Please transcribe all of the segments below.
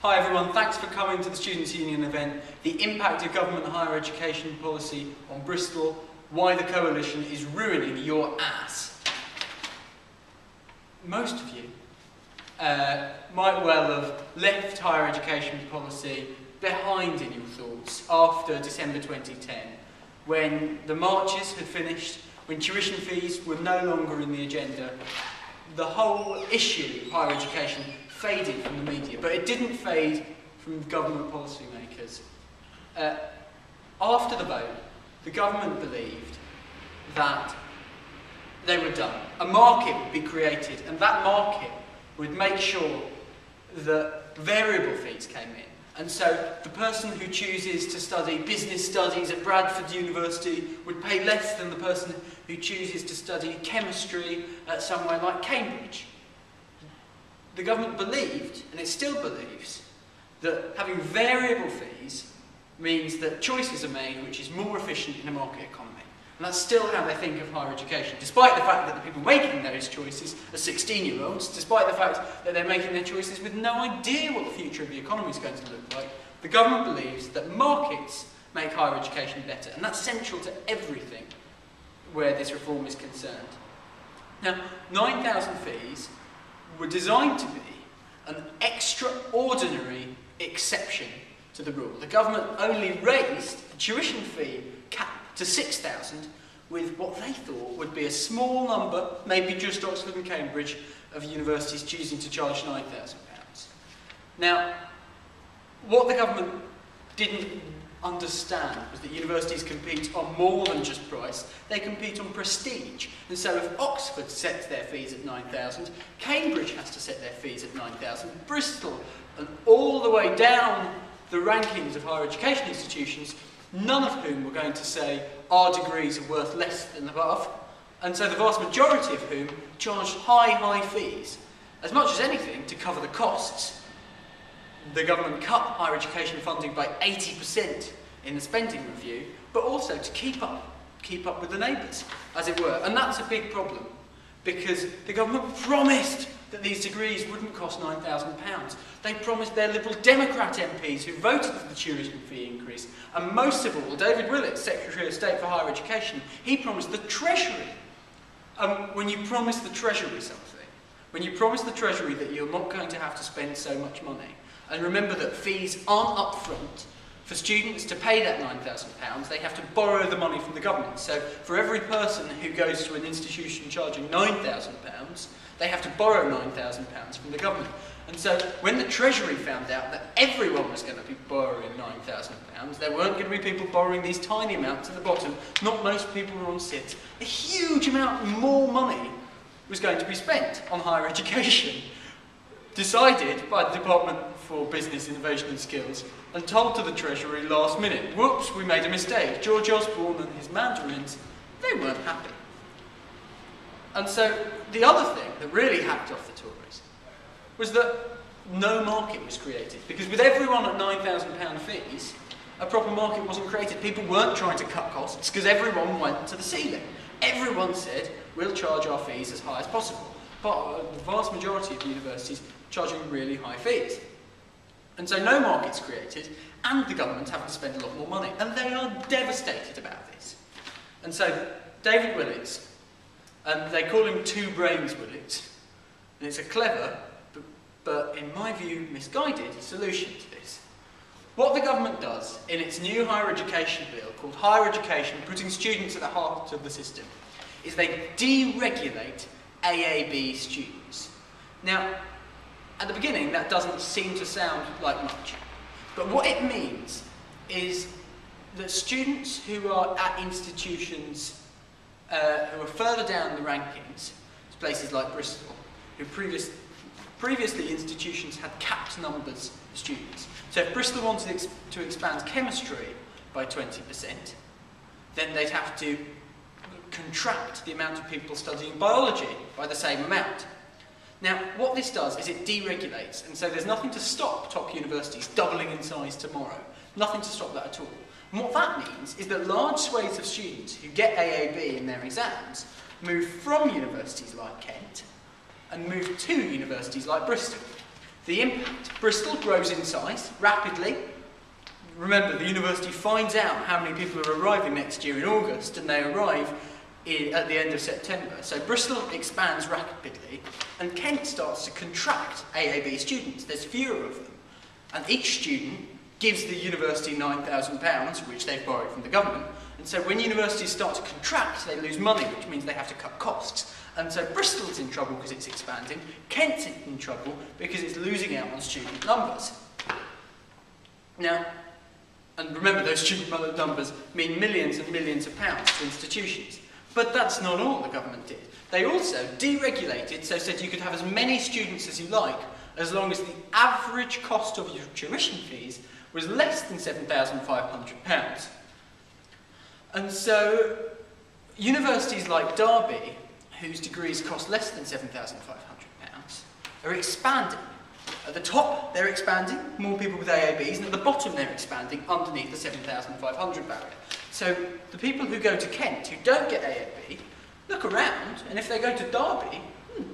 Hi everyone, thanks for coming to the Students' Union event, The Impact of Government Higher Education Policy on Bristol, Why the Coalition is Ruining Your Ass. Most of you might well have left higher education policy behind in your thoughts after December 2010, when the marches had finished, when tuition fees were no longer in the agenda. The whole issue of higher education faded from the media, but it didn't fade from government policymakers. After the vote, the government believed that they were done. A market would be created, and that market would make sure that variable fees came in. And so the person who chooses to study business studies at Bradford University would pay less than the person who chooses to study chemistry at somewhere like Cambridge. The government believed, and it still believes, that having variable fees means that choices are made which is more efficient in a market economy. And that's still how they think of higher education, despite the fact that the people making those choices are 16-year-olds, despite the fact that they're making their choices with no idea what the future of the economy is going to look like. The government believes that markets make higher education better, and that's central to everything where this reform is concerned. Now, 9,000 fees were designed to be an extraordinary exception to the rule. The government only raised the tuition fee cap to 6,000 with what they thought would be a small number, maybe just Oxford and Cambridge, of universities choosing to charge £9,000. Now, what the government didn't understand was that universities compete on more than just price, they compete on prestige. And so if Oxford sets their fees at 9,000, Cambridge has to set their fees at 9,000, Bristol, and all the way down the rankings of higher education institutions, none of whom were going to say our degrees are worth less than above, and so the vast majority of whom charged high fees, as much as anything to cover the costs. The government cut higher education funding by 80% in the spending review, but also to keep up with the neighbours, as it were. And that's a big problem, because the government promised that these degrees wouldn't cost £9,000. They promised their Liberal Democrat MPs who voted for the tuition fee increase, and most of all, David Willett, Secretary of State for Higher Education, he promised the Treasury. When you promise the Treasury something, when you promise the Treasury that you're not going to have to spend so much money, and remember that fees aren't up front, for students to pay that £9,000, they have to borrow the money from the government. So for every person who goes to an institution charging £9,000, they have to borrow £9,000 from the government. And so when the Treasury found out that everyone was going to be borrowing £9,000, there weren't going to be people borrowing these tiny amounts at the bottom, not most people were on SIT, a huge amount more money was going to be spent on higher education, decided by the Department for Business, Innovation and Skills, and told to the Treasury last minute, whoops, we made a mistake. George Osborne and his mandarins, they weren't happy. And so the other thing that really hacked off the Tories was that no market was created, because with everyone at £9,000 fees, a proper market wasn't created. People weren't trying to cut costs because everyone went to the ceiling. Everyone said, we'll charge our fees as high as possible. But the vast majority of universities charging really high fees. And so no market's created, and the government having to spend a lot more money. And they are devastated about this. And so David Willett, and they call him Two Brains Willett, and it's a clever, but in my view misguided, solution to this. What the government does in its new higher education bill, called Higher Education, putting students at the heart of the system, is they deregulate AAB students. Now, at the beginning, that doesn't seem to sound like much. But what it means is that students who are at institutions who are further down the rankings, places like Bristol, who previously institutions had capped numbers of students. So if Bristol wanted to expand chemistry by 20%, then they'd have to contract the amount of people studying biology by the same amount. Now, what this does is it deregulates, and so there's nothing to stop top universities doubling in size tomorrow. Nothing to stop that at all. And what that means is that large swathes of students who get AAB in their exams move from universities like Kent and move to universities like Bristol. The impact. Bristol grows in size rapidly. Remember, the university finds out how many people are arriving next year in August, and they arrive at the end of September. So Bristol expands rapidly, and Kent starts to contract AAB students. There's fewer of them. And each student gives the university £9,000, which they've borrowed from the government. And so when universities start to contract, they lose money, which means they have to cut costs. And so Bristol's in trouble because it's expanding. Kent's in trouble because it's losing out on student numbers. Now, and remember, those student numbers mean millions and millions of pounds to institutions. But that's not all the government did. They also deregulated, so said you could have as many students as you like, as long as the average cost of your tuition fees was less than £7,500. And so universities like Derby, whose degrees cost less than £7,500, are expanding. At the top, they're expanding, more people with AABs, and at the bottom, they're expanding underneath the 7,500 barrier. So the people who go to Kent who don't get AAB look around, and if they go to Derby,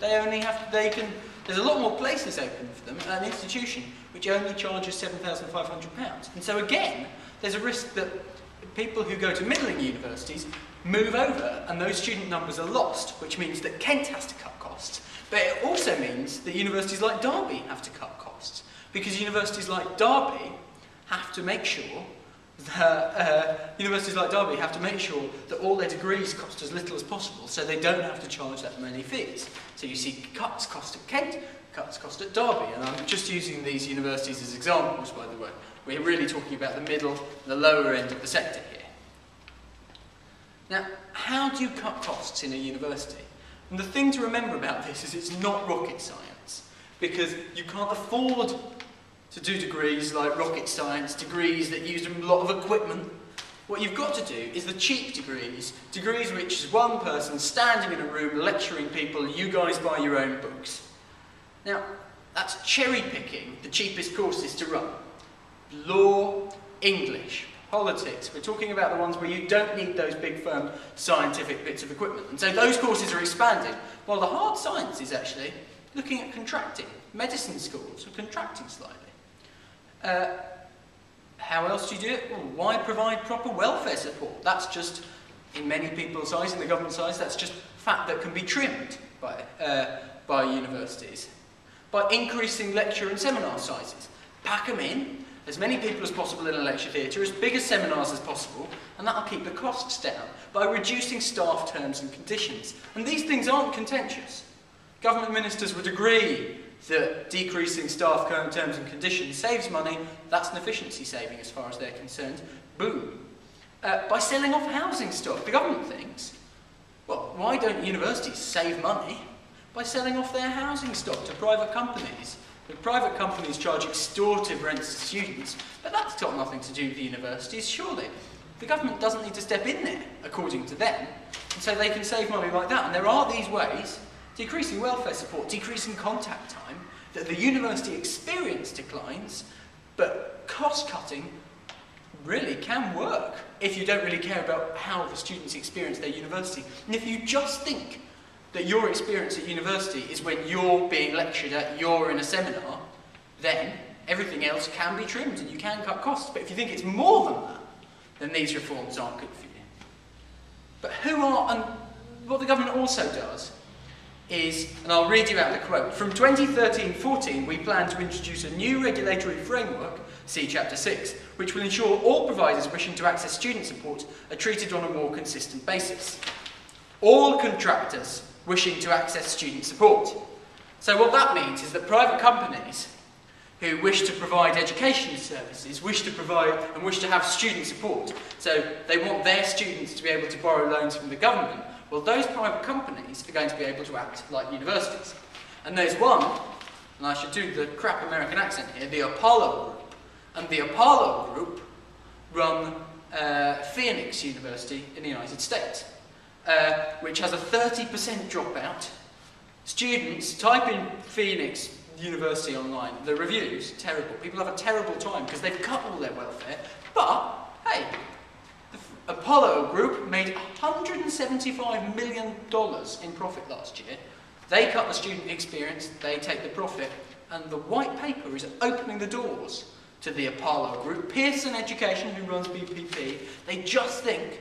there's a lot more places open for them at an institution which only charges £7,500. And so again, there's a risk that people who go to middling universities move over, and those student numbers are lost, which means that Kent has to cut costs. But it also means that universities like Derby have to cut costs, because universities like Derby have to make sure that all their degrees cost as little as possible, so they don't have to charge that many fees. So you see cuts cost at Kent, cuts cost at Derby, and I'm just using these universities as examples, by the way. We're really talking about the middle and the lower end of the sector here. Now, how do you cut costs in a university? And the thing to remember about this is it's not rocket science, because you can't afford to do degrees like rocket science, degrees that use a lot of equipment. What you've got to do is the cheap degrees, degrees which is one person standing in a room lecturing people, you guys buy your own books. Now, that's cherry picking the cheapest courses to run. Law, English, politics. We're talking about the ones where you don't need those big firm scientific bits of equipment. And so those courses are expanding, while the hard science is actually looking at contracting. Medicine schools are contracting slightly. How else do you do it? Well, why provide proper welfare support? That's just, in many people's eyes, in the government's eyes, that's just fat that can be trimmed by universities. By increasing lecture and seminar sizes. Pack them in, as many people as possible in a lecture theatre, as big as seminars as possible, and that'll keep the costs down by reducing staff terms and conditions. And these things aren't contentious. Government ministers would agree that decreasing staff terms and conditions saves money. That's an efficiency saving as far as they're concerned. Boom. By selling off housing stock, the government thinks, well, why don't universities save money by selling off their housing stock to private companies? The private companies charge extortive rents to students, but that's got nothing to do with the universities, surely. The government doesn't need to step in there, according to them, and so they can save money like that. And there are these ways, decreasing welfare support, decreasing contact time, that the university experience declines, but cost cutting really can work if you don't really care about how the students experience their university. And if you just think that your experience at university is when you're being lectured at, you're in a seminar, then everything else can be trimmed and you can cut costs. But if you think it's more than that, then these reforms aren't good for you. But and what the government also does is, and I'll read you out the quote, from 2013-14 we plan to introduce a new regulatory framework, see Chapter 6, which will ensure all providers wishing to access student support are treated on a more consistent basis. All contractors wishing to access student support. So what that means is that private companies who wish to provide education services, wish to have student support, so they want their students to be able to borrow loans from the government, well, those private companies are going to be able to act like universities. And there's one, and I should do the crap American accent here, the Apollo Group. And the Apollo Group run Phoenix University in the United States, which has a 30% dropout. Students, type in Phoenix University online, the reviews, terrible. People have a terrible time because they've cut all their welfare. But, hey, the Apollo Group made $175 million in profit last year. They cut the student experience, they take the profit, And the white paper is opening the doors to the Apollo group, Pearson Education, who runs BPP. They just think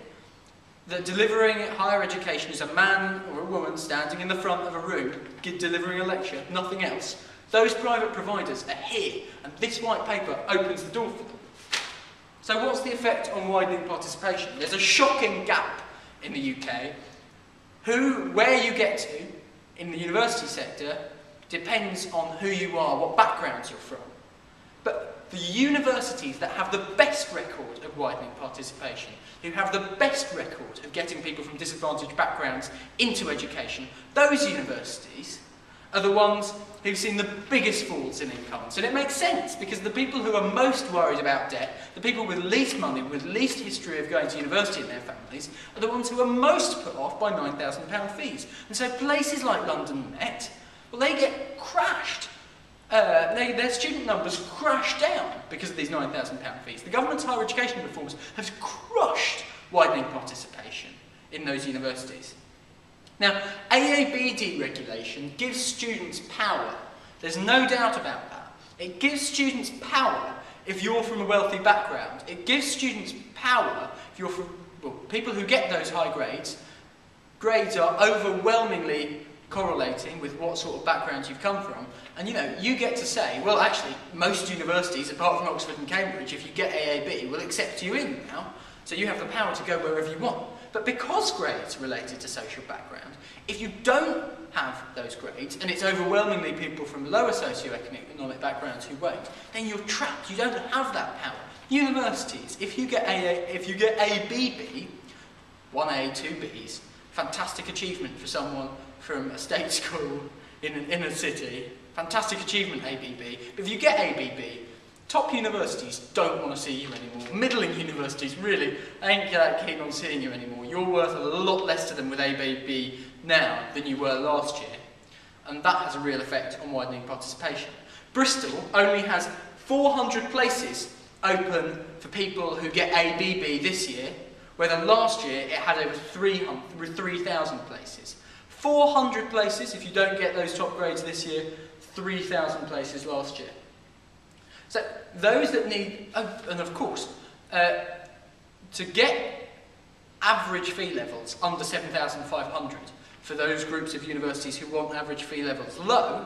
that delivering higher education is a man or a woman standing in the front of a room delivering a lecture, nothing else. Those private providers are here, and this white paper opens the door for them. So what's the effect on widening participation? There's a shocking gap in the UK. Where you get to in the university sector depends on who you are, what backgrounds you're from. But the universities that have the best record of widening participation, who have the best record of getting people from disadvantaged backgrounds into education, those universities are the ones who've seen the biggest falls in incomes. And it makes sense, because the people who are most worried about debt, the people with least money, with least history of going to university in their families, are the ones who are most put off by £9,000 fees. And so places like London Met, well, they get crashed. Their student numbers crash down because of these £9,000 fees. The government's higher education reforms have crushed widening participation in those universities. Now, AAB deregulation gives students power. There's no doubt about that. It gives students power if you're from a wealthy background. It gives students power if you're from, well, people who get those high grades. Grades are overwhelmingly correlating with what sort of background you've come from. And you get to say, well, actually, most universities, apart from Oxford and Cambridge, if you get AAB, will accept you in now. So you have the power to go wherever you want. But because grades are related to social background, if you don't have those grades, and it's overwhelmingly people from lower socioeconomic backgrounds who won't, then you're trapped. You don't have that power. Universities, if you get ABB, 1A, 2Bs, fantastic achievement for someone from a state school in an inner city, fantastic achievement, ABB. But if you get ABB, top universities don't want to see you anymore. Middling universities really ain't that keen on seeing you anymore. You're worth a lot less to them with ABB now than you were last year. And that has a real effect on widening participation. Bristol only has 400 places open for people who get ABB this year, whereas last year it had over 3,000 places. 400 places if you don't get those top grades this year, 3,000 places last year. So those that need, and of course, to get average fee levels under 7,500 for those groups of universities who want average fee levels low,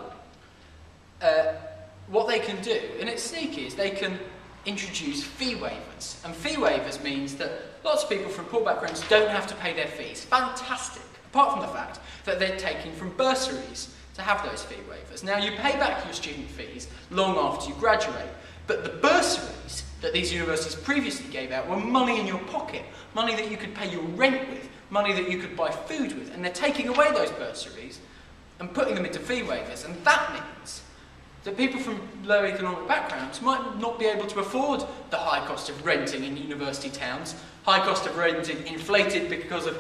what they can do, and it's sneaky, is they can introduce fee waivers. And fee waivers means that lots of people from poor backgrounds don't have to pay their fees. Fantastic. Apart from the fact that they're taking from bursaries to have those fee waivers. Now, you pay back your student fees long after you graduate, but the bursaries that these universities previously gave out were money in your pocket, money that you could pay your rent with, money that you could buy food with, and they're taking away those bursaries and putting them into fee waivers, and that means that people from low economic backgrounds might not be able to afford the high cost of renting in university towns, high cost of renting inflated because of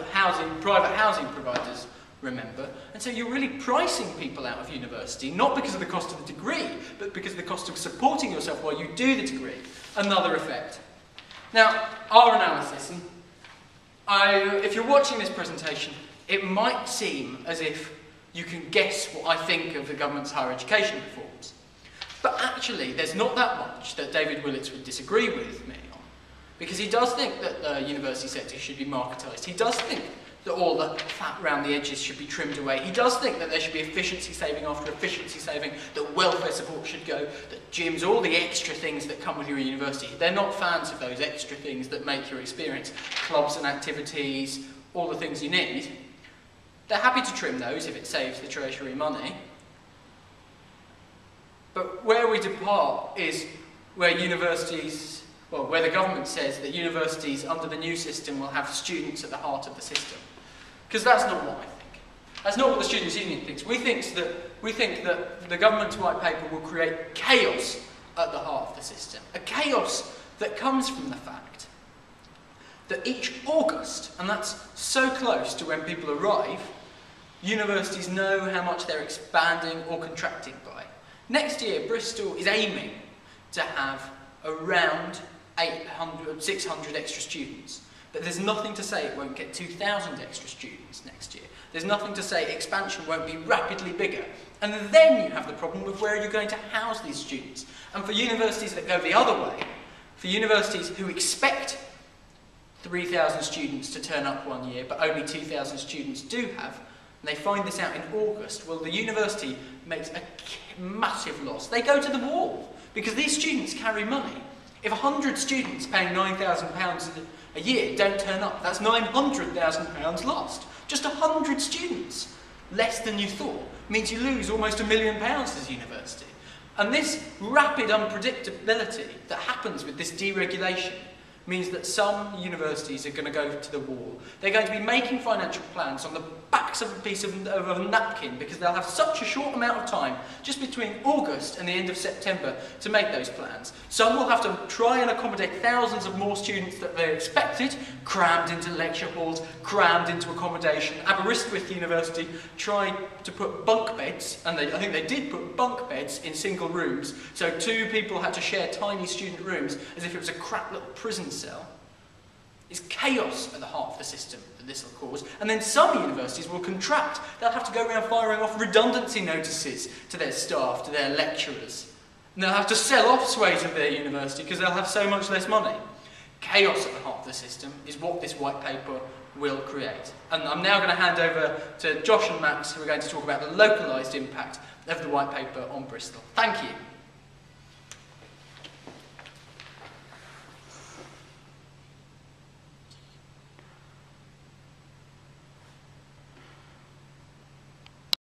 private housing providers, remember. And so you're really pricing people out of university, not because of the cost of the degree, but because of the cost of supporting yourself while you do the degree. Another effect. Now, our analysis, and if you're watching this presentation, it might seem as if you can guess what I think of the government's higher education reforms. But actually, there's not that much that David Willetts would disagree with me on. Because he does think that the university sector should be marketised. He does think that all the fat around the edges should be trimmed away. He does think that there should be efficiency saving after efficiency saving, that welfare support should go, that gyms, all the extra things that come with your university. They're not fans of those extra things that make your experience, clubs and activities, all the things you need. They're happy to trim those if it saves the Treasury money. But where we depart is where universities, well, where the government says that universities under the new system will have students at the heart of the system. Because that's not what I think. That's not what the Students' Union thinks. We think that the government's white paper will create chaos at the heart of the system. A chaos that comes from the fact that each August, and that's so close to when people arrive, universities know how much they're expanding or contracting by. Next year, Bristol is aiming to have around 600 extra students. But there's nothing to say it won't get 2,000 extra students next year. There's nothing to say expansion won't be rapidly bigger. And then you have the problem of where you're going to house these students. And for universities that go the other way, for universities who expect 3,000 students to turn up one year, but only 2,000 students do have, and they find this out in August, well, the university makes a massive loss. They go to the wall, because these students carry money. If 100 students paying £9,000 a year don't turn up, that's £900,000 lost. Just 100 students, less than you thought, means you lose almost £1 million as a university. And this rapid unpredictability that happens with this deregulation means that some universities are going to go to the wall. They're going to be making financial plans on the backs of a piece of a napkin because they'll have such a short amount of time, just between August and the end of September, to make those plans. Some will have to try and accommodate thousands of more students that they expected, crammed into lecture halls, crammed into accommodation. Aberystwyth University tried to put bunk beds, and I think they did put bunk beds in single rooms, so 2 people had to share tiny student rooms as if it was a crap little prison cell. It's chaos at the heart of the system that this will cause. And then some universities will contract. They'll have to go around firing off redundancy notices to their staff, to their lecturers. And they'll have to sell off swathes of their university because they'll have so much less money. Chaos at the heart of the system is what this white paper will create. And I'm now going to hand over to Josh and Max, who are going to talk about the localised impact of the white paper on Bristol. Thank you.